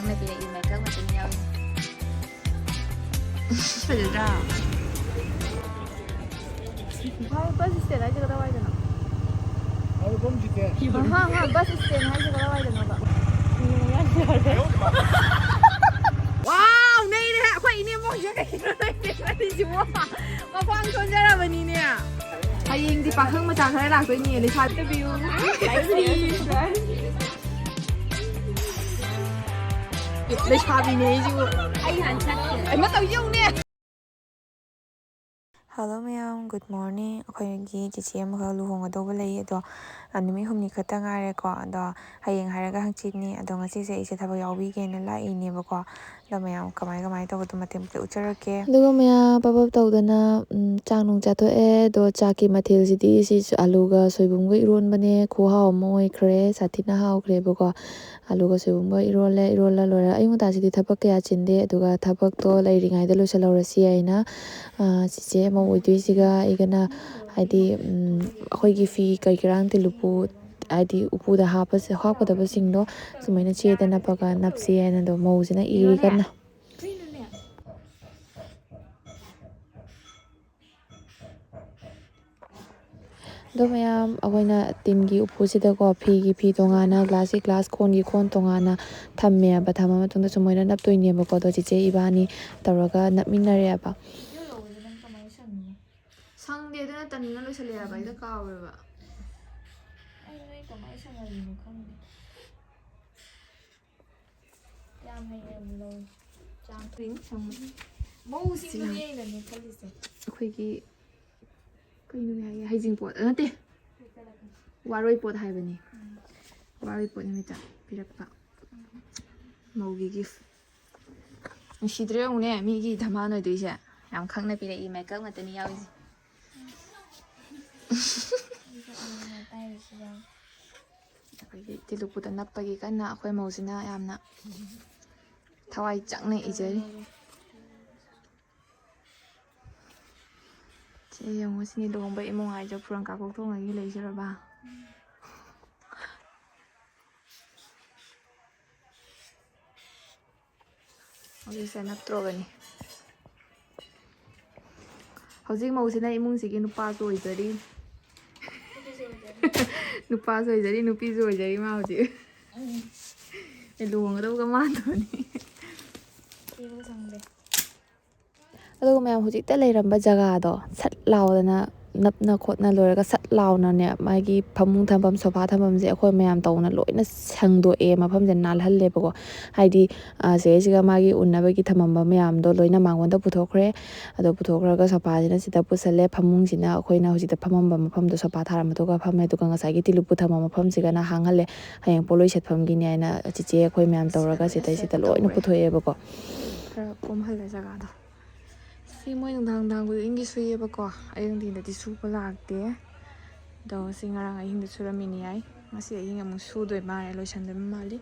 ꯈꯪꯅ ꯄꯤꯔꯛꯏ ꯃꯦꯀꯞ ꯉꯥꯛꯇꯅꯤ ꯌꯥꯎꯏ. ꯐꯖꯗ꯭ꯔꯥ? बस स्टैंड है जगह दवाई देना. अरे कौन जीते हैं? हाँ हाँ बस स्टैंड है जगह दवाई देना बा. वाव नहीं रे अखोई इने मो ये नहीं जुवा मफांग सोनजराबनी ने हयेंदि पाखंग मचा खरा लाक्तोइनि लेसा इंटरव्यू लेसाबिने जिवो आई हान छाके आई मतौ यौने. Hello mayam, good morning. Akhoi chichi amaka luhongadauba lei ado numit humni khata ngaireko ado hayeng hairaga hangchitni ado ngasi se ise thaba yaubigena lainebako ado mayam kamai tawadu matem ucharake aduga mayam babab tawdana changnung chathoe do chaki mathel sidi si aluga soibumga ironbane khuhau ama oikhre sathina haukhrebako aluga soibumga irolla lora ayungta sidi thabak kaya chinde aduga thabak to lairingai da losalorasi aina chiche ma oidoisiga igana haidi akhoi fi kai kirang tilupu haidi upuda happadaba singdo sumaina cheda napaga napsi aina do mausina iri kana do mayam akoina timgi upusida ko fi tongana glass kon tongana thamme ba thama matungda sumaina naptoine ba ko do chiche ibani tawraga napminare ba 상대들은 딴 날로 살려야 봐. 이거 까워봐. Ai nói có máy sang là gì không? Làm hay em rồi. Trang tính xong. Mẫu xin cái gì là mình phải đi xem. ꯑꯩꯈꯣꯏꯒꯤ ꯀꯩꯅꯣ ꯍꯥꯏꯒꯦ ꯍꯩꯖꯤꯡꯄꯣꯠ ꯅꯠꯇꯦ ꯋꯥꯔꯣꯏꯄꯣꯠ ꯍꯥꯏꯕꯅꯤ. ꯋꯥꯔꯣꯏꯄꯣꯠ ꯅꯨꯃꯤꯠꯇ ꯄꯤꯔꯛꯄ ꯃꯧꯒꯤ ꯒꯤꯐ. ꯅꯨꯡꯁꯤꯗ꯭ꯔꯦ ꯌꯦꯡꯉꯨꯅꯦ ꯃꯤꯒꯤ ꯙꯃꯥꯟ ꯑꯣꯏꯗꯣꯏꯁꯦ. ꯌꯥꯝ ꯈꯪꯅ ꯄꯤꯔꯛꯏ ꯃꯦꯀꯞ ꯉꯥꯛꯇꯅꯤ ꯌꯥꯎꯏꯁꯦ. ꯑꯩꯈꯣꯏꯒꯤ ꯇꯤꯂꯨꯄꯨꯗ ꯅꯞꯄꯒꯤ ꯀꯟꯅ ꯑꯩꯈꯣꯏ ꯃꯧꯁꯤꯅ ꯌꯥꯝꯅ ꯊꯋꯥꯏ ꯆꯪꯅ ꯏꯖꯔꯤ. ꯁꯤ ꯌꯦꯡꯉꯨ ꯁꯤꯅꯤ ꯂꯨꯍꯣꯡꯕ ꯏꯃꯨꯡ ꯍꯥꯏꯖ ꯐꯨꯔꯪ ꯀꯥꯀꯣꯛ ꯊꯣꯡꯉꯒꯤ ꯂꯩꯖꯔꯕ. ꯍꯧꯖꯤꯛꯁꯦ ꯅꯞꯇ꯭ꯔꯣꯕꯅꯤ. ꯍꯧꯖꯤꯛ ꯃꯧꯁꯤꯅ ꯏꯃꯨꯡꯁꯤꯒꯤ ꯅꯨꯄꯥꯁꯨ ꯑꯣꯏꯖꯔꯤ. ꯅꯨꯄꯥꯁꯨ ꯑꯣꯏꯖꯔꯤ ꯅꯨꯄꯤꯁꯨ ꯑꯣꯏꯖꯔꯤ ꯃꯥ ꯍꯧꯖꯤꯛ. ꯂꯨꯍꯣꯡꯒꯗꯧꯕꯒ ꯃꯥꯟꯗꯕꯅꯤ. aduga mayam hujikta leiramba jagado sat laudana napna khotna loiraga sat launa ne magi phamung thambam sofa thambam je akhoi mayam tawna loina sangdoe mafam je nalhalle bako haidi sesiga magi unnabagi thamamba mayam do loina mangonda puthokre ado puthokraga sofa jina sida pusalle phamung jina akhoina hujikta phamamba mafam do sofa tharam to ga phame duga ngasai gi tilupu thamama mafam jiga na hanghalle hayeng poloi setpham gi ne aina chiche akhoi mayam tawraga sida loina puthoe bako khara komhalle jagado. ꯁꯤ ꯃꯣꯏ ꯅꯨꯡꯗꯥꯡ ꯈꯨꯗꯤꯡꯒꯤ ꯁꯨꯏꯌꯦꯕꯀꯣ ꯑꯌꯨꯛꯗꯤꯟꯗꯗꯤ ꯁꯨꯕ ꯂꯥꯛꯇꯦ. ꯑꯗꯣ ꯁꯤ ꯉꯔꯥꯡ ꯑꯍꯤꯡꯗ ꯁꯨꯔꯝꯃꯤꯅꯤ ꯌꯥꯏ. ꯉꯁꯤ ꯑꯍꯤꯡ ꯑꯃꯨꯛ ꯁꯨꯗꯣꯏ ꯃꯥꯜꯂꯦ ꯂꯣꯏꯁꯟꯗꯣꯏ ꯃꯥꯜꯂꯤ.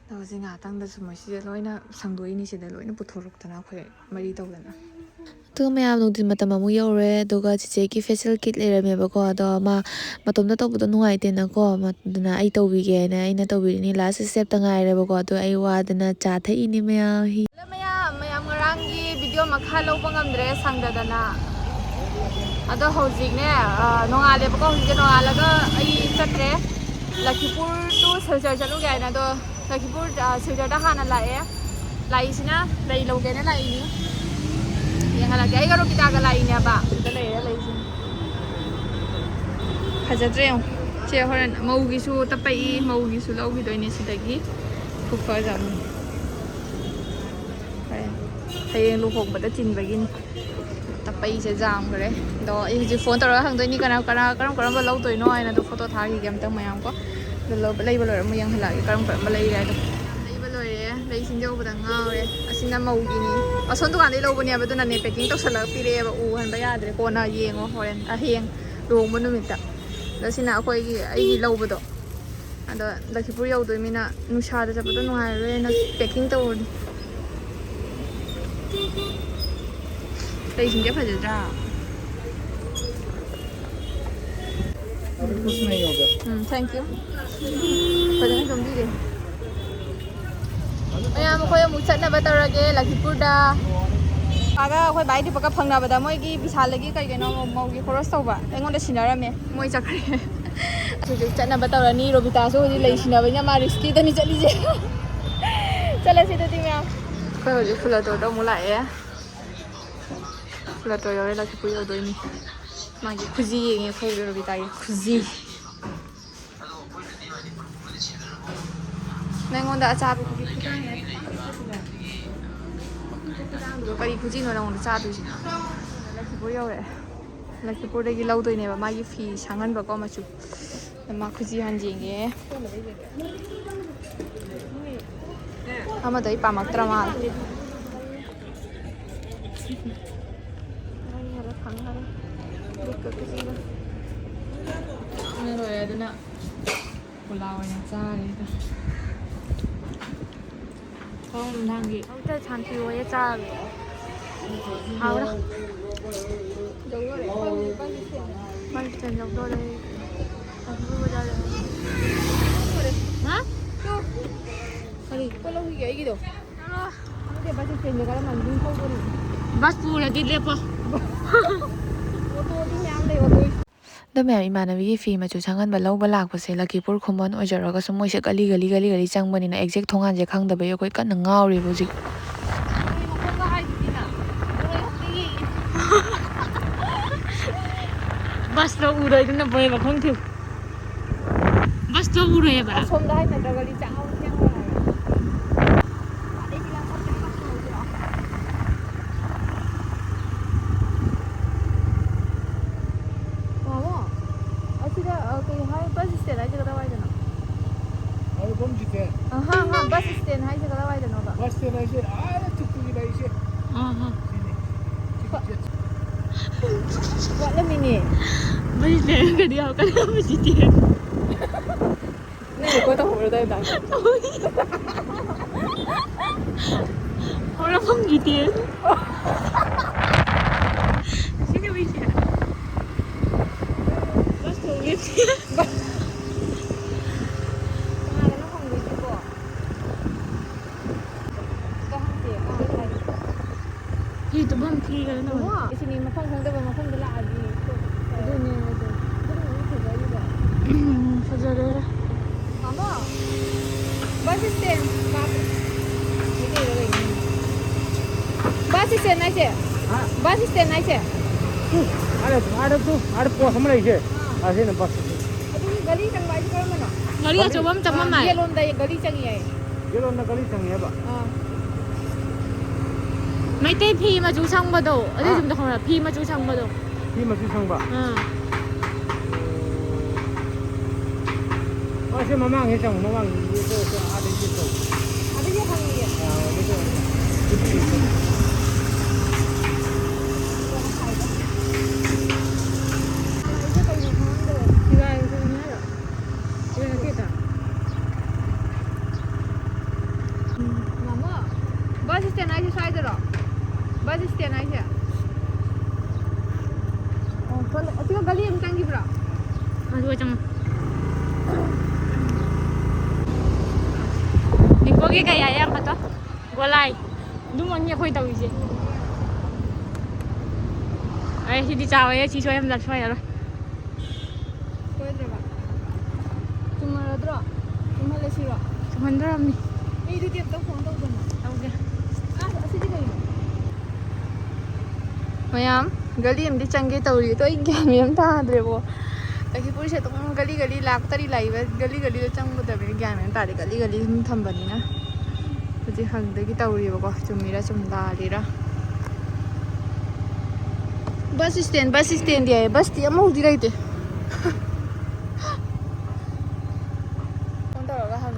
ꯑꯗꯣ ꯍꯧꯖꯤꯛ ꯉꯥꯏꯍꯥꯛꯇꯪꯗꯁꯨ ꯃꯣꯏꯁꯤꯗ ꯂꯣꯏꯅ ꯁꯪꯗꯣꯛꯏꯅꯤ ꯁꯤꯗ ꯂꯣꯏꯅ ꯄꯨꯊꯣꯔꯛꯇꯅ ꯑꯩꯈꯣꯏ ꯃꯔꯤ ꯇꯧꯗꯅ. aduga mayam nungdin matam amu yaure aduga chichegi facial kit leramebako ado ma matomda tawbudo nungaitena ko maduna ai tawbige aina aina tawbirini last step ta ngairebako ado ai wadana cha thaini mayam hi ꯃꯌꯥꯝ ꯉꯔꯥꯡꯒꯤ video ꯃꯈꯥ ꯂꯧꯕ ꯉꯝꯗ꯭ꯔꯦ ꯁꯪꯗꯗꯅ. ꯑꯗꯣ ꯍꯧꯖꯤꯛꯅꯦ ꯅꯣꯡꯉꯥꯜꯂꯦꯕꯀꯣ ꯍꯧꯖꯤꯛꯁꯦ ꯅꯣꯡꯉꯥꯜꯂꯒ ꯑꯩ ꯆꯠꯇ꯭ꯔꯦ ꯂꯈꯤꯄꯨꯔ ꯇꯨ ꯁꯤꯜꯆꯔ ꯆꯠꯂꯨꯒꯦ ꯍꯥꯏꯅ. ꯑꯗꯣ ꯂꯈꯤꯄꯨꯔ ꯁꯤꯜꯆꯔꯗ ꯍꯥꯟꯅ ꯂꯥꯛꯑꯦ. ꯂꯥꯛꯏꯁꯤꯅ ꯂꯩ ꯂꯧꯒꯦꯅ ꯂꯥꯛꯏꯅꯤ. ꯌꯦꯡꯍꯜꯂꯛꯀꯦ ꯑꯩꯒ ꯔꯣꯕꯤꯇꯥꯒ ꯂꯥꯛꯏꯅꯦꯕ. ꯁꯤꯗ ꯂꯩꯔꯦ ꯂꯩꯁꯤꯅꯤ. ꯐꯖꯗ꯭ꯔꯦ ꯌꯦꯡꯉꯨ. ꯁꯦ ꯍꯣꯔꯦꯟ ꯃꯧꯒꯤꯁꯨ ꯇꯞꯄꯛꯏ ꯃꯧꯒꯤꯁꯨ ꯂꯧꯈꯤꯗꯣꯏꯅꯦ ꯁꯤꯗꯒꯤ ꯈꯨꯐꯖꯕꯅꯤ. ꯍꯌꯦꯡ ꯂꯨꯍꯣꯡꯕꯗ ꯆꯤꯟꯕꯒꯤꯅꯤ ꯇꯞꯄꯩꯁꯦ ꯖꯥꯝꯈ꯭ꯔꯦ. ꯑꯗꯣ ꯑꯩ ꯍꯧꯖꯤꯛ ꯐꯣꯟ ꯇꯧꯔꯒ ꯍꯪꯗꯣꯏꯅꯤ ꯀꯔꯝꯕ ꯂꯧꯗꯣꯏꯅꯣ ꯍꯥꯏꯅ. ꯑꯗꯣ ꯐꯣꯇꯣ ꯊꯥꯈꯤꯒꯦ ꯑꯝꯇꯪ ꯃꯌꯥꯝ ꯀꯣ. ꯑꯗꯣ ꯂꯩꯕ ꯂꯣꯏꯔ ꯑꯃꯨꯛ ꯌꯦꯡꯍꯜꯂꯛꯑꯒꯦ ꯀꯔꯝꯕ ꯂꯩꯔꯦ ꯍꯥꯏꯗꯣ. ꯂꯩꯕ ꯂꯣꯏꯔꯦ. ꯂꯩꯁꯤꯡꯁꯦ ꯎꯕꯗ ꯉꯥꯎꯔꯦ. ꯑꯁꯤꯅ ꯃꯧꯒꯤꯅꯤ. ꯑꯁꯣꯝ ꯗꯨꯀꯥꯟꯗꯩ ꯂꯧꯕꯅꯦꯕ ꯑꯗꯨꯅꯅꯦ ꯄꯦꯀꯤꯡ ꯇꯧꯁꯜꯂꯒ ꯄꯤꯔꯛꯑꯦꯕ. ꯎꯍꯟꯕ ꯌꯥꯗ꯭ꯔꯦ. ꯀꯣꯟꯅ ꯌꯦꯡꯉꯣ ꯍꯣꯔꯦꯟ ꯍꯌꯦꯡ ꯂꯨꯍꯣꯡꯕ ꯅꯨꯃꯤꯠꯇ. ꯑꯗꯣ ꯁꯤꯅ ꯑꯩꯒꯤ ꯂꯧꯕꯗꯣ. ꯑꯗꯣ ꯂꯈꯤꯄꯨꯔ ꯌꯧꯗꯣꯏꯃꯤꯅ ꯅꯨꯡꯁꯥꯗ ꯆꯠꯄꯗꯣ ꯅꯨꯡꯉꯥꯏꯔꯔꯣꯏꯅ ꯄꯦꯀꯤꯡ ꯇꯧꯔꯅꯤ. लैसिंगे फजद्रा अभी कुछ नहीं होगा. थैंक यू फजन गंभीर है ꯃꯌꯥꯝ ꯑꯩꯈꯣꯏ ꯑꯃꯨꯛ ꯆꯠꯅꯕ ꯇꯧꯔꯒꯦ ꯂꯛꯈꯤꯄꯨꯔꯗ ꯑꯥꯒ ꯑꯩꯈꯣꯏ ꯕꯥꯏ ꯗꯤꯄꯛꯀ ꯐꯪꯅꯕꯗ ꯃꯣꯏꯒꯤ ꯕꯤꯁꯥꯜꯗꯒꯤ ꯀꯩ ꯀꯩꯅꯣ ꯃꯧꯒꯤ ꯈꯣꯔꯁ ꯇꯧꯕ ꯑꯩꯉꯣꯟꯗ ꯁꯤꯟꯅꯔꯝꯃꯦ ꯃꯣꯏ ꯆꯠꯈ꯭ꯔꯦ ꯍꯧꯖꯤꯛ ꯆꯠꯅꯕ ꯇꯧꯔꯅꯤ ꯔꯣꯕꯤꯇꯥꯁꯨ ꯍꯧꯖꯤꯛ ꯂꯩ ꯁꯤꯟꯅꯕꯅꯤꯅ ꯃꯥ ꯔꯤꯁꯀꯤꯗꯅꯤ ꯆꯠꯂꯤꯁꯦ ꯆꯠꯂꯁꯤ ꯑꯗꯨꯗꯤ ꯃꯌꯥꯝ ꯑꯩꯈꯣꯏ ꯍꯧꯖꯤꯛ ꯐꯨꯂꯇꯣꯔꯗ ꯑꯃꯨꯛ ꯂꯥꯛꯑꯦ ꯐꯨꯂꯇꯣꯔ ꯌꯧꯔꯦ ꯂꯛꯈꯤꯄꯨꯔ ꯌꯧꯗꯣꯏꯅꯤ ꯃꯥꯒꯤ ꯈꯨꯖꯤ ꯌꯦꯡꯉꯦ ꯑꯩꯈꯣꯏ ꯔꯣꯕꯤꯇꯥꯒꯤ ꯈꯨꯖꯤ ꯅꯪꯉꯣꯟꯗ ꯑꯆꯥꯕꯒꯤ ꯀꯔꯤ ꯈꯨꯖꯤꯅꯣ ꯅꯪꯉꯣꯟꯗ ꯆꯥꯗꯣꯏꯁꯦ ꯂꯛꯈꯤꯄꯨꯔ ꯌꯧꯔꯛꯑꯦ ꯂꯛꯈꯤꯄꯨꯔꯗꯒꯤ ꯂꯧꯗꯣꯏꯅꯦꯕ ꯃꯥꯒꯤ ꯐꯤ ꯁꯪꯍꯟꯕꯀꯣ ꯃꯆꯨ ꯃꯥ ꯈꯨꯖꯤ ꯍꯥꯟ ꯌꯦꯡꯒꯦ ꯑꯃꯗꯣ ꯑꯩ ꯄꯥꯝꯃꯛꯇ꯭ꯔ ꯃꯥꯜꯂꯦ ꯂꯣꯏꯔꯦ ꯑꯗꯨꯅ ꯄꯨꯂꯥ ꯑꯣꯏꯅ ꯆꯥꯔꯦꯗ ꯅꯨꯡꯗꯥꯡꯒꯤ ꯑꯝꯇ ꯁꯥꯟꯇꯤꯑꯣꯏꯌꯦ ꯆꯥꯔꯒꯦ ꯍꯥꯎꯔ ꯌꯧꯗꯣꯔꯦ ꯀꯔꯤ ꯄꯣꯠ ꯂꯧꯈꯤꯒꯦ ꯑꯩꯒꯤꯗꯣ ꯈꯪꯗꯦ ꯕꯁ ꯁ꯭ꯇꯦꯟꯗ ꯀꯔꯝꯕ ꯃꯤ ꯊꯧꯗꯣꯔꯤ ꯕꯁ ꯄꯨꯔꯗꯤ ꯂꯦꯞꯄꯣ ꯑꯣꯇꯣꯗꯤ ꯃꯌꯥꯝ ꯂꯩ ꯑꯣꯇꯣ ꯑꯗꯣ ꯃꯌꯥꯝ ꯏꯃꯥꯟꯅꯕꯤꯒꯤ ꯐꯤ ꯃꯆꯨ ꯁꯪꯍꯟꯕ ꯂꯧꯕ ꯂꯥꯛꯄꯁꯦ ꯂꯛꯈꯤꯄꯨꯔ ꯈꯨꯝꯕꯣꯟ ꯑꯣꯏꯖꯔꯒꯁꯨ ꯃꯣꯏꯁꯦ ꯒꯂꯤ ꯆꯪꯕꯅꯤꯅ ꯑꯦꯛꯖꯦꯛ ꯊꯣꯡꯒꯥꯟꯁꯦ ꯈꯪꯗꯕꯩ ꯑꯩꯈꯣꯏ ꯀꯟꯅ ꯉꯥꯎꯔꯤꯕ ꯍꯧꯖꯤꯛ बस उड़ना बोए मखों थी बस तो उड़े बा सोमदा है नत्र गली चाव क्या बस स्टैंड है जगह वाइड ना अरे कौन जीते हाँ हाँ बस स्टैंड है जगह वाइड ना बस स्टैंड ऐसे अरे चुप्पी गिलाई से हाँ हाँ what mini बस स्टैंड कर दिया कर बस स्टैंड नहीं को तो हो रहा है दाई और अब हम जीते सीधे वही है बस तो ये तो बम थी कर ना इसलिए मफंग खंग दबा मफंग दला आदि दुनिया में तो फजरे मामा बस स्टैंड बस स्टैंड है जे बस स्टैंड है जे अरे पोस में से ऐसे न बस अभी गली चंगवाई कर मना गली अचबम चमम ये लोन दा ये गली चंगी है ये लोन गली चंगी है बा हां मैते फी मजू संगबदो अदे जुम द खरा फी मजू संगबदो फी मजू संगबा ऐसे mamang है संग mamang ये तो आधे ये तो खंगी है ये तो बस स्टैंड है साइड रो बस स्टैंड है ओ चल अतिगा गली हम चंगी ब्रा अदो चम निको के कया या मत गोलाई दुम अन्य खोई तविजे ai thì chào ấy chị cho em đặt xoay rồi कोई देबा तुम्हारा तुम्हारे सिवा मंदिर हमने ये दीदी अब तो फोन तो बना ओके असिदी गई मैम गली में चंगे तौरी तो क्या मैम था द्रेबो लखीपुर से तुम गली लाक्तरी लाइव गली चंगबदबे क्या मैम तारे गली हम थंबनीना हजी हंगदगी तौरीबको चुमीरा चुमदालीरा बस स्टैंड है बस ती अमौदी लेते फोन तौरगा हंग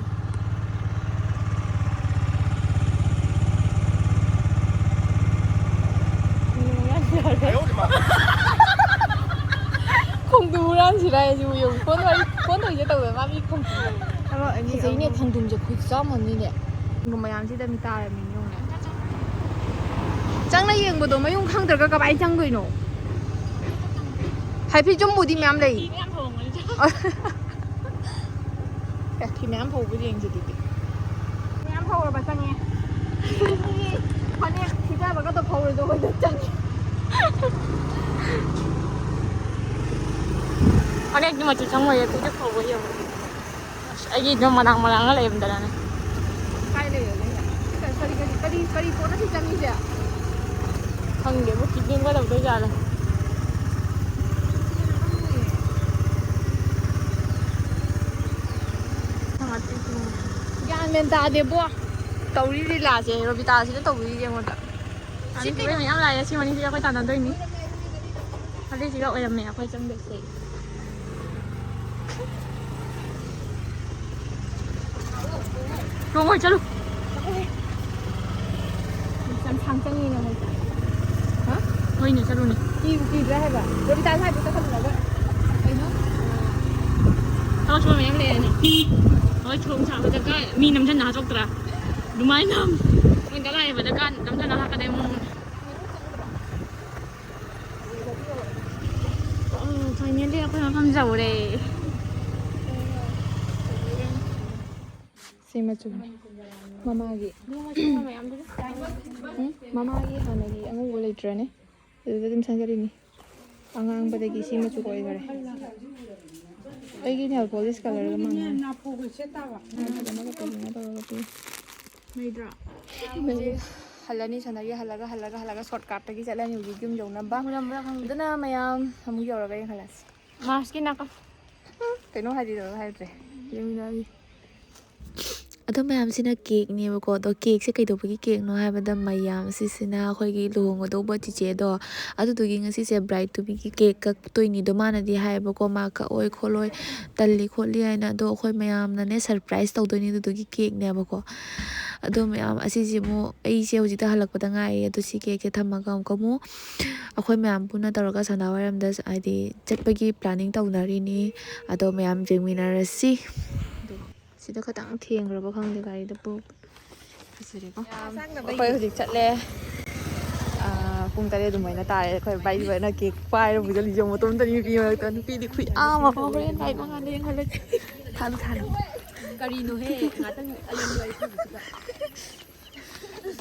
ꯈꯣꯡꯗꯨꯝ ꯁꯤꯔꯥꯏꯁꯨ ꯌꯦꯡꯉꯨ ꯐꯣꯟ ꯇꯧꯔꯤꯁꯦ ꯇꯧꯋꯦ ꯃꯥ ꯃꯤ ꯈꯣꯡꯗꯨꯝ ꯐꯖꯩꯅꯦ ꯈꯣꯡꯗꯨꯝꯁꯦ ꯈꯨꯠ ꯆꯥꯝꯃꯅꯤꯅꯦ ꯈꯣꯡꯗꯨꯝ ꯃꯌꯥꯝꯁꯤꯗ ꯃꯤ ꯇꯥꯔꯝꯃꯤꯅꯦ ꯌꯦꯡꯉꯨꯅꯦ ꯆꯪꯅ ꯌꯦꯡꯕꯗꯣ ꯃꯌꯨꯝ ꯈꯪꯗ꯭ꯔꯒ ꯀꯃꯥꯏꯅ ꯆꯪꯗꯣꯏꯅꯣ ꯍꯥꯏꯐꯦꯠ ꯖꯨꯝꯕꯨꯗꯤ ꯃꯌꯥꯝ ꯂꯩ ꯐꯤ ꯃꯌꯥꯝ ꯐꯧꯕ ꯌꯦꯡꯁꯤ ꯑꯗꯨꯗꯤ ꯃꯌꯥꯝ ꯐꯧꯔꯕ ꯆꯪꯉꯦ ꯐꯅꯦꯛ ꯁꯤꯖꯕꯒꯗꯣ ꯐꯧꯔꯗꯣ ꯑꯩꯈꯣꯏꯗ ꯆꯪꯉꯦ ꯐꯅꯦꯛꯇꯤ ꯃꯆꯨ ꯆꯪꯉꯣꯏꯌꯦ ꯀꯨꯏꯗ ꯐꯧꯕ ꯌꯦꯡꯉꯣ ꯑꯁ ꯑꯩꯒꯤ ꯑꯗꯨꯝ ꯃꯅꯥꯡ ꯂꯩꯕꯗꯅꯅꯦ ꯀꯥꯏ ꯂꯩꯔꯒꯦ ꯀꯔꯤ ꯄꯣꯠꯅ ꯁꯤ ꯆꯪꯉꯤꯁꯦ ꯈꯪꯗꯦꯕꯨ ꯀꯤꯗꯤꯡꯒꯗꯕꯗꯣ ꯖꯥꯠꯂꯦ ꯒ꯭ꯌꯥꯟ ꯃꯦꯟ ꯇꯥꯗꯦꯕꯣ ꯇꯧꯔꯤ ꯂꯤꯂꯥꯁꯦ ꯔꯣꯕꯤꯇꯥꯁꯤꯗ ꯇꯧꯕꯤꯔꯤꯁꯦ ꯑꯩꯉꯣꯟꯗ ꯑꯅꯤꯁꯤꯒ ꯃꯌꯥꯝ ꯂꯥꯛꯑꯦ ꯁꯤ ꯃꯅꯤꯁꯤꯒ ꯑꯩꯈꯣꯏ ꯇꯥꯟꯅꯗꯣꯏꯅꯤ ꯑꯗꯨꯏꯁꯤꯒ ꯑꯣꯏꯔꯝꯃꯦ ꯑꯩꯈꯣꯏ ꯆꯪꯗꯣꯏꯁꯦ ꯍꯣꯏ ꯆꯠꯂꯨ ꯌꯥꯝ ꯁꯥꯡ ꯆꯪꯉꯤꯅ ꯃꯣꯏꯁꯦ ꯍꯣꯏꯅꯦ ꯆꯠꯂꯨꯅꯦ ꯀꯤꯗ꯭ꯔꯥ ꯍꯥꯏꯕ ꯔꯣꯕꯤꯇꯥ ꯁꯥꯏꯗ ꯆꯠꯈꯠꯂꯒ ꯀꯩꯅꯣ ꯊꯕꯛ ꯁꯨꯕ ꯃꯌꯥꯝ ꯂꯩꯔꯅꯤ ꯍꯣꯏ ꯊꯣꯡ ꯁꯥꯕꯗꯒ ꯃꯤ ꯅꯝꯁꯤꯟꯅ ꯍꯥꯠꯇꯣꯛꯇ꯭ꯔꯥ ꯑꯗꯨꯃꯥꯏꯅ ꯃꯣꯏꯗ ꯂꯥꯛꯏꯕꯗꯒ ꯅꯝꯁꯤꯟꯅ ꯍꯥꯠꯀꯗꯦ ꯐꯥꯏꯅꯦꯜꯂꯤ ꯑꯩꯈꯣꯏ ꯃꯐꯝ ꯌꯧꯔꯦ ꯁꯤ ꯃꯆꯨ ꯃꯃꯥꯒꯤ ꯃꯃꯥꯒꯤ ꯍꯥꯟꯅꯒꯤ ꯑꯉꯧꯕ ꯂꯩꯇ꯭ꯔꯅꯦ ꯑꯗꯨꯗ ꯑꯗꯨꯝ ꯁꯪꯖꯜꯂꯤꯅꯤ ꯑꯉꯥꯡꯕꯗꯒꯤ ꯁꯤ ꯃꯆꯨ ꯑꯣꯏꯈꯔꯦ ꯑꯩꯒꯤ ꯅꯦꯜ ꯄꯣꯂꯤꯁ ꯀꯂꯔꯒ ꯃꯩꯗ꯭ꯔꯥ ꯍꯜꯂꯅꯤ ꯁꯥꯟꯅꯔꯤ ꯍꯜꯂꯒ ꯁꯣꯔꯠ ꯀꯥꯠꯇꯒꯤ ꯆꯠꯂꯅꯤ ꯍꯧꯖꯤꯛ ꯌꯨꯝ ꯌꯧꯅꯕ ꯑꯗꯨꯅ ꯃꯌꯥꯝ ꯑꯃꯨꯛ ꯌꯧꯔꯒ ꯌꯦꯡꯍꯜꯂꯁꯤ ꯃꯥꯔꯁꯀꯤ ꯅꯥꯀꯜ ꯀꯩꯅꯣ ꯍꯥꯏꯗ꯭ꯔꯦ ꯌꯦꯡꯃꯤꯟꯅꯔꯤ ꯑꯗꯣ ꯃꯌꯥꯝꯁꯤꯅ ꯀꯦꯛꯅꯦꯕꯀꯣ ꯑꯗꯣ ꯀꯦꯛꯁꯦ ꯀꯩꯗꯧꯕꯒꯤ ꯀꯦꯛꯅꯣ ꯍꯥꯏꯕꯗ ꯃꯌꯥꯝ ꯑꯁꯤꯁꯤꯅ ꯑꯩꯈꯣꯏꯒꯤ ꯂꯨꯍꯣꯡꯒꯗꯧꯕ ꯆꯤꯆꯦꯗꯣ ꯑꯗꯨꯗꯨꯒꯤ ꯉꯁꯤꯁꯦ ꯕ꯭ꯔꯥꯏꯠ ꯇꯨꯕꯤꯒꯤ ꯀꯦꯛ ꯀꯛꯇꯣꯏꯅꯤꯗꯣ ꯃꯥꯅꯗꯤ ꯍꯥꯏꯌꯦꯕꯀꯣ ꯃꯥ ꯀꯛꯑꯣꯏ ꯈꯣꯠꯂꯣꯏ ꯇꯜꯂꯤ ꯈꯣꯠꯂꯤ ꯍꯥꯏꯅ ꯑꯗꯣ ꯑꯩꯈꯣꯏ ꯃꯌꯥꯝꯅꯅꯦ ꯁꯔꯄ꯭ꯔꯥꯏꯖ ꯇꯧꯗꯣꯏꯅꯤ ꯑꯗꯨꯗꯨꯒꯤ ꯀꯦꯛꯅꯦꯕꯀꯣ ꯑꯗꯣ ꯃꯌꯥꯝ ꯑꯁꯤꯁꯦ ꯑꯃꯨꯛ ꯑꯩꯁꯦ ꯍꯧꯖꯤꯛꯇ ꯍꯜꯂꯛꯄꯗ ꯉꯥꯏꯔꯤ ꯑꯗꯣ ꯁꯤ ꯀꯦꯛꯁꯦ ꯊꯝꯃꯒ ꯑꯃꯨꯛ ꯑꯩꯈꯣꯏ ꯃꯌꯥꯝ ꯄꯨꯟꯅ ꯇꯧꯔꯒ ꯁꯥꯟꯅꯋꯥꯏꯔꯝꯗ ꯍꯥꯏꯗꯤ ꯆꯠꯄꯒꯤ ꯄ꯭ꯂꯥꯅꯤꯡ ꯇꯧꯅꯔꯤꯅꯤ ꯑꯗꯣ ꯃꯌꯥꯝ ꯌꯦꯡꯃꯤꯟꯅꯔꯁꯤ ꯁꯤꯗ ꯈꯇꯪ ꯊꯦꯡꯈ꯭ꯔꯕ ꯈꯪꯗꯦ ꯒꯥꯔꯤꯗ ꯐꯖꯔꯦꯀꯣ ꯑꯩꯈꯣꯏ ꯍꯧꯖꯤꯛ ꯆꯠꯂꯦ ꯄꯨꯡ 7 ꯑꯗꯨꯃꯥꯏꯅ ꯇꯥꯔꯦ ꯑꯩꯈꯣꯏ ꯕꯥꯏꯅ ꯀꯦꯛ ꯄꯥꯏꯔꯕꯨ ꯆꯠꯂꯤꯁꯦ ꯃꯇꯣꯝꯇ ꯅꯨꯄꯤ ꯃꯔꯛꯇ ꯅꯨꯄꯤꯗꯤ ꯑꯃ ꯍꯣꯔꯦꯟ ꯂꯥꯏꯠ ꯃꯉꯥꯟꯗ ꯌꯦꯡꯍꯜꯂꯁꯤ ꯊꯥꯜꯂꯨ ꯀꯔꯤꯅꯣꯍꯦ ꯉꯥꯛꯇꯪ ꯑꯌꯨꯛ ꯋꯥꯔꯤ ꯁꯥꯕꯁꯤꯗ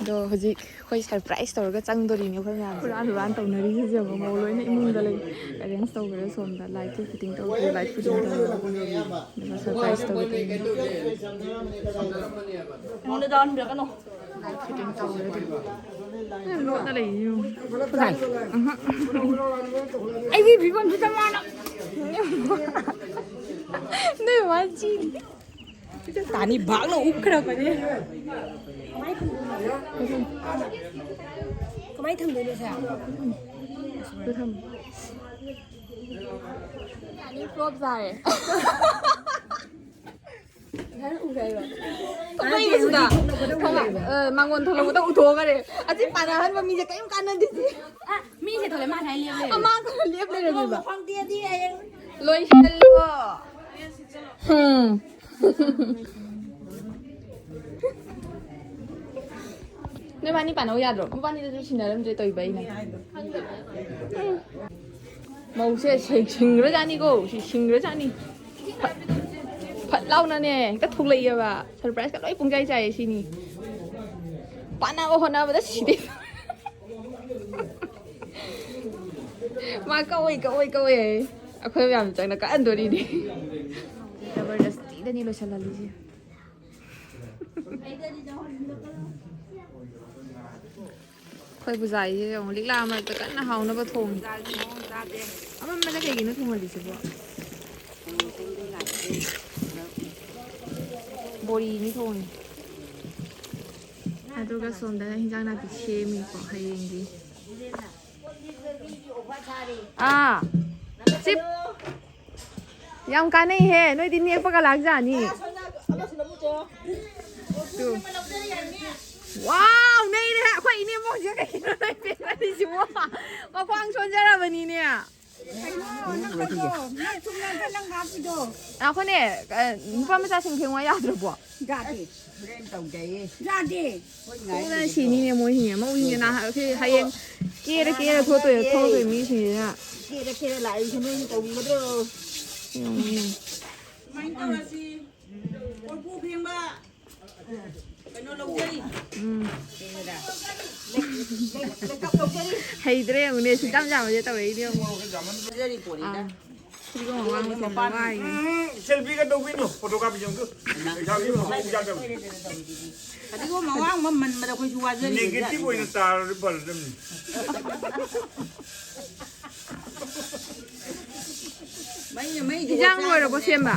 ꯑꯗꯣ ꯍꯧꯖꯤꯛ ꯑꯩꯈꯣꯏ ꯁꯔꯄ꯭ꯔꯥꯏꯖ ꯇꯧꯔꯒ ꯆꯪꯗꯣꯔꯤꯅꯦ ꯑꯩꯈꯣꯏ ꯃꯌꯥꯝ ꯍꯨꯔꯥꯟ ꯇꯧꯅꯔꯤꯁꯤꯁꯦ ꯌꯦꯡꯉꯣ ꯃꯧ ꯂꯣꯏꯅ ꯏꯃꯨꯡꯗ ꯂꯩ ꯑꯦꯔꯦꯟꯖ ꯇꯧꯈ꯭ꯔꯦ ꯁꯣꯝꯗ ꯂꯥꯏꯠꯁꯨ ꯐꯤꯠꯇꯤꯡ ꯇꯧꯈ꯭ꯔꯦ ꯂꯥꯏꯠ ꯐꯤꯠꯇꯤꯡ ꯇꯧꯔꯒ ꯑꯗꯨꯒ ꯁꯔꯄ꯭ꯔꯥꯏꯖ ꯇꯧꯒꯗꯣꯏꯅꯤ ꯂꯥꯏꯠ ꯐꯤꯠꯇꯤꯡ ꯇꯧꯔꯦ ꯂꯣꯠꯅ ꯂꯩꯌꯦ ꯑꯩꯒꯤ ꯐꯤꯕꯝꯁꯤꯗ ꯃꯥꯅ ꯅꯣꯏ ꯃꯥ ꯆꯤꯅꯤ ꯇꯥꯅꯤ ꯚꯥꯛꯅ ꯎꯞꯈ꯭ꯔꯕꯅꯦ ꯀꯃꯥꯏꯅ ꯊꯝꯗꯣꯏꯅꯣ ꯁꯦ ꯌꯥꯅꯤ ꯐ꯭ꯂꯣꯞ ꯆꯥꯔꯦ ꯊꯣꯛꯂꯛꯏꯕꯁꯤꯗ ꯃꯥꯡꯒꯣꯟ ꯊꯣꯛꯂꯛꯄꯗ ꯎꯊꯣꯛꯈꯔꯦ ꯑꯁꯤ ꯄꯥꯟꯅꯍꯟꯕ ꯃꯤꯁꯦ ꯀꯔꯤꯝ ꯀꯥꯟꯅꯗꯦ ꯃꯤꯁꯦ ꯊꯣꯛꯂꯛ ꯃꯥ ꯍꯥꯏ ꯂꯦꯞ ꯑꯃ ꯈꯔ ꯂꯦꯞ ꯂꯩꯔꯝꯃꯦꯕ ꯂꯣꯏꯁꯤꯜꯂꯣ ꯅꯣꯏ ꯃꯥꯅꯤ ꯄꯥꯟꯅꯧ ꯌꯥꯗ꯭ꯔꯣ ꯃꯕꯥꯅꯤꯗꯁꯨ ꯁꯤꯟꯅꯔꯝꯗ꯭ꯔꯦ ꯇꯧꯏꯕ ꯑꯩꯅ ꯃꯧꯁꯦ ꯁꯤꯡꯈ꯭ꯔꯖꯥꯠꯅꯤꯀꯣ ꯁꯤꯡꯈ꯭ꯔꯖꯥꯠꯅꯤ ꯐꯠ ላውናꯅꯦ ꯍꯦꯛꯇ ꯊꯣꯛꯂꯛꯏꯑꯕ ꯁꯔꯄ꯭ꯔꯥꯏꯖꯀ ꯂꯣꯏ ꯄꯨꯡꯆꯥꯏ ꯆꯥꯏꯌꯦ ꯁꯤꯅꯤ ꯄꯥꯟꯅꯕ ꯍꯣꯠꯅꯕꯗ ꯁꯤꯗꯦ ꯃꯥ ꯀꯧꯏ ꯑꯩꯈꯣꯏ ꯃꯌꯥꯝ ꯆꯪꯅ ꯀꯛꯍꯟꯗꯣꯔꯤꯅꯤ ꯖꯕꯔꯗꯁꯇꯤꯗꯅꯤ ꯂꯣꯏꯁꯜꯍꯜꯂꯤꯁꯦ ꯑꯩꯈꯣꯏ ꯕꯨꯖꯥꯏꯁꯦ ꯌꯦꯡꯉꯣ ꯂꯤꯛꯂꯥ ꯃꯔꯛꯇ ꯀꯟꯅ ꯍꯥꯎꯅꯕ ꯊꯣꯡꯉꯤ ꯑꯃꯟꯕꯅ ꯀꯩꯒꯤꯅꯣ ꯊꯣꯡꯍꯜꯂꯤꯁꯤꯕꯣ ꯕꯣꯔꯤꯅꯤ ꯊꯣꯡꯉꯤ ꯑꯗꯨꯒ ꯁꯣꯝꯗꯅ ꯍꯤꯟꯖꯥꯡ ꯅꯥꯄꯤ ꯁꯦꯝꯃꯤꯀꯣ ꯍꯌꯦꯡꯒꯤ ꯁꯤꯞ ꯌꯥꯝ ꯀꯥꯟꯅꯩꯍꯦ ꯅꯣꯏꯗꯤ ꯅꯦꯛꯄꯒ ꯂꯥꯛꯖꯥꯅꯤ ꯋꯥꯎ ꯅꯩꯔꯦ ꯑꯩꯈꯣꯏ ꯏꯅꯦꯝꯕꯣꯛꯁꯦ ꯀꯩꯒꯤꯅꯣ ꯅꯣꯏꯁꯤꯕꯣ ꯃꯈ꯭ꯋꯥꯡ ꯁꯣꯟꯖꯔꯕꯅꯤꯅꯦ ꯑꯩꯈꯣꯏꯅꯦ ꯅꯨꯄꯥ ꯃꯆꯥꯁꯤꯡ ꯐꯦꯡꯉꯣ ꯌꯥꯗ꯭ꯔꯕꯣ ꯁꯣꯟꯗꯅ ꯁꯤꯅꯤꯅꯦ ꯃꯣꯏꯁꯤꯡꯁꯦ ꯃꯧꯁꯤꯡꯁꯦ ꯍꯌꯦꯡ ꯀꯦꯔ ꯊꯣꯛꯂꯛꯇꯣꯏ ꯃꯤꯁꯤꯡꯁꯤꯅ ꯀꯦꯔ ꯂꯥꯛꯏꯁꯦ ꯅꯣꯏꯅ ꯇꯧꯒꯗ꯭ꯔꯣ ꯁꯨꯃꯥꯏꯅ ꯇꯧꯔꯁꯤ ꯀꯣꯔꯐꯨ ꯐꯦꯡꯕ ꯀꯩꯅꯣ Haydır ya ne sizden canım diye tabii diyor. Kiri ko mawang mo sa bahay. Selfie ka daw bino, photocopy yung ko. Sabi mo kung gagawin. Hindi ko mawang man ko juwa dyan. Negative o yung taro rin pala. May Dijang mo ro ko siyemba.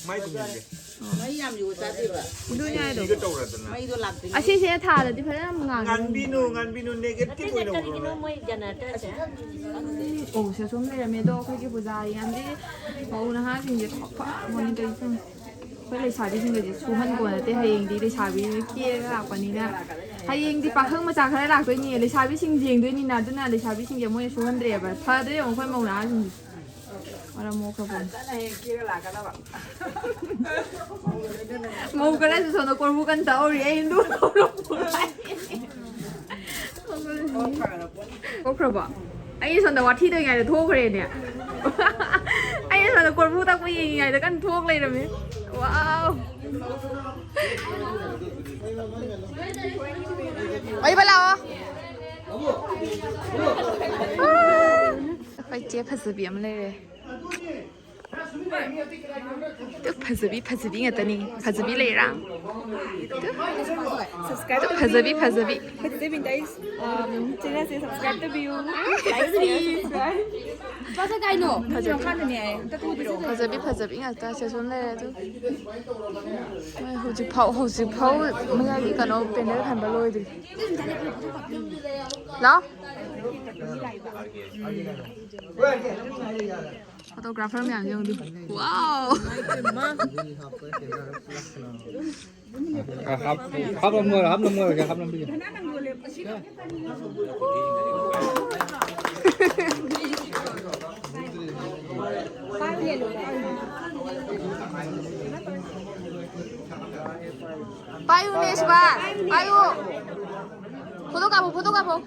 May tumigil. may yam yung dati ba? Dunya Hindi do. ka tawra na. May do lagting. Asi siya thala di pala mga. Ngan bino negative o yung Oh, siya sum le me do ko ki puja yan di. Mau na ha sing je thok pa mo ni dai sum. Ko le sa di sing ge su han ko na te hayeng di le sa bi ki ga pa ni na. Hayeng di pa khang ma cha khare lak doi ni le sa bi sing jing doi ni na du na le sa bi sing ge mo su han dre ba. Pha de yong khoi mau na sing. Ora mo ka bon. Mau ka la so no ko bu kan ta ori ai ndu no lo. Ko kro ba. Ai so na wa thi doi ngai de tho khre ne. Ai so na ko bu ta ku yin ngai de kan thok lai da me. Wow. Ai ba lao. Phải chế phật sự biếm lên tức phật sự bí người ta đi phật sự bí lấy răng tức phật sự bí phật sự bí đấy chính là sẽ subscribe to view like share Bao giờ cái nổ? Phật sự bí người ta sẽ xuống lên tức hồi chụp phao mấy cái cái nó bên đấy thành bao lôi thì đó photographer mẹ dùng đi wow ครับลำมือครับลำมือครับลำมือ Payu nih sobat, payu. Foto kamu.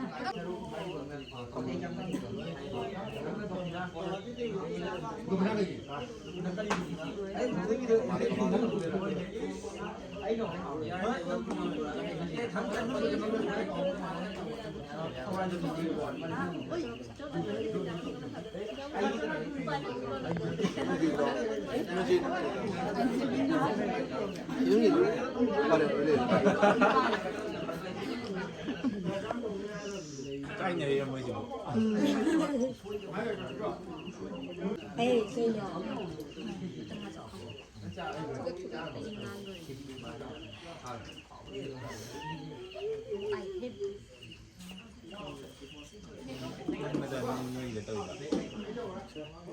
Cái này em mới dùng. Ê, cây nhỏ.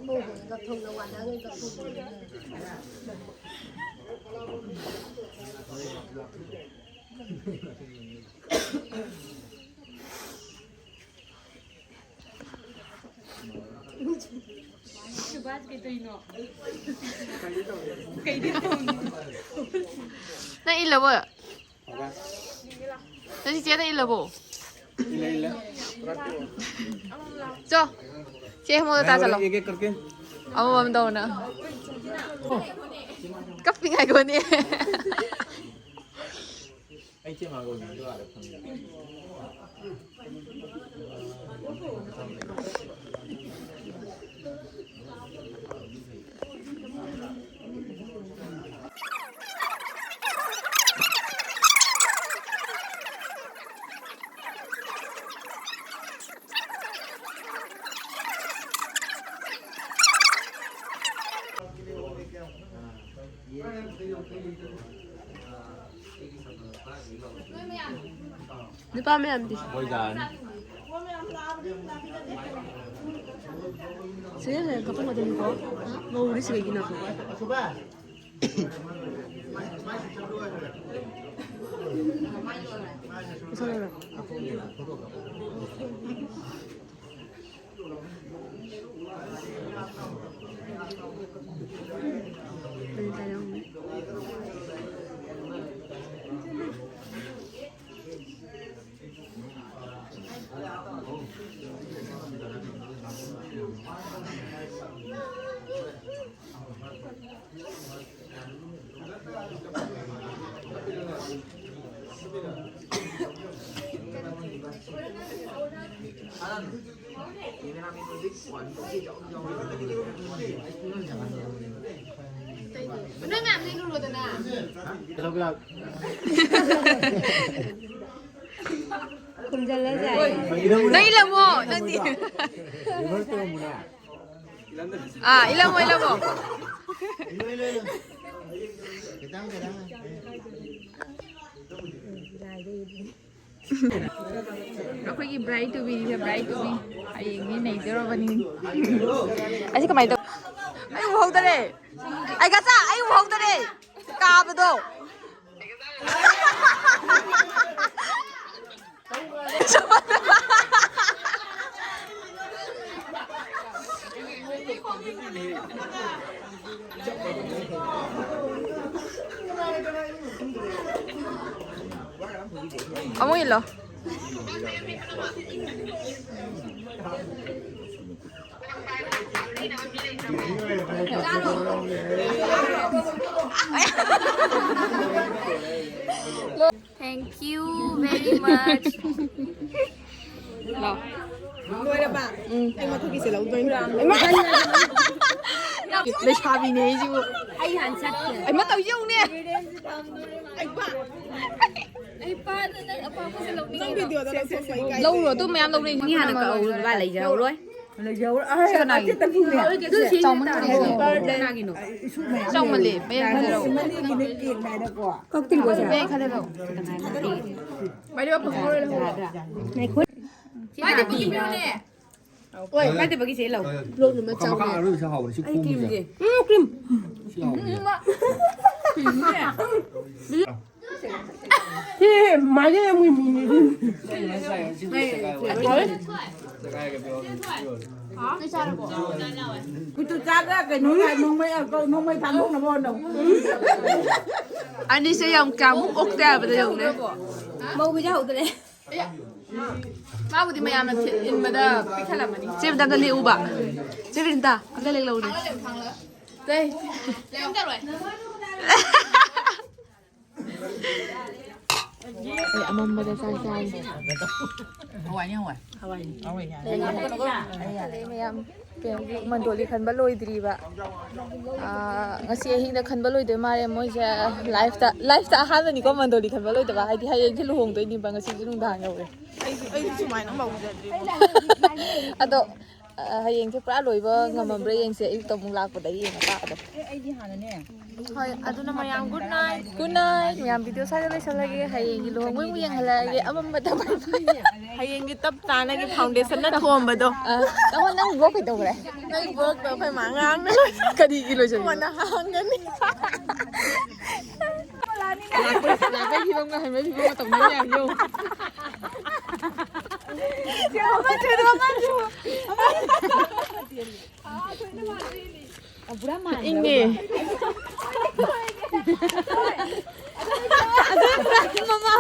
Bố gặp thùng là hoàn đã gặp thùng. Nó in là bộ. Nó chỉ chế nó in là bộ. Cho. Chế không ta trả lòng. एक एक करके Ông đâu nữa. Cấp cái ngày của nè. anh chưa mà rồi mình gọi Di ba may amdi? Boy dyan. Sige, kapag madali ko, mahuli sige ginagawa. Masala lang. Balik tayo. Nó ngạm lên luôn rồi tao nè. Không biết. Không ra lấy dài. Đây là bộ, đây gì? À, đây là bộ. Ako'y bright to be, bright to be. Ay, hindi na ito ba ni? Ay, si kamay to. Ay, uhog ta rin. Ay, gasa! Ay, uhog ta rin. Kaba to. Amo yun lo. Thank you very much. Lo. Nuôi là bạn. Anh mà thôi thì sẽ lâu tôi ra. Lấy sabi niya chứ. Ay, hansat. Ay, mataw yung niya. Anh bạn. Ay, paano na? Apa ko sa loob Trong video đó là sẽ phải cái. Lâu rồi tôi mày em đâu đi. Nghe là cậu ba lấy dầu rồi. Lấy dấu. Ai này. Trong mình trong mình liền bây giờ đâu. Không tin của Bây giờ đâu. Bây giờ bấm rồi đâu. Này khuất. Bây giờ bấm nè. Ôi, ba từ cái gì lẩu. Luôn rồi mà trong này. Ai kim gì? Thì máy em mình tôi chắc cái nó mới thằng lúc nó bon đâu. Anh đi xe dòng cào múc ốc ra bây giờ đấy. Mau bây giờ hậu đây. Ba bữa thì mày làm là in mà đó. Biết thay làm mà đi. Xem ta liệu bả. Xem đi ta. Ăn lên lâu đi. Đây. Lên ra rồi. Ê, amam ba san san. Hawaii nha Hawaii. Hawaii. Mayam mandoli khanba loidriba ngasi hingda khanba loidoi mare moise life ta ha ni ko mandoli khanba loidaba haidi hayeng thi luhong doi ni ba ngasi jung dang yawe Ai sumai nó màu gì? ado hayeng thi pra loiba ngamambre yeng se ik tomung lak pa dai yeng ta ado Ai đi Hàn nè. hoy aduna mayam good night mayam video sa lai salage hayeng gi luhong wi yeng halage amam ba ta Hayang cái tấp ta này cái foundation nó thơm mà đâu. ta hon nang vlog kai to gre Nó work đâu phải mang ngang nữa. kadi gi lo chen Mà nó hàng cái này. là cái gì không hay mấy gì không tổng mấy nhà vô Inge Mama.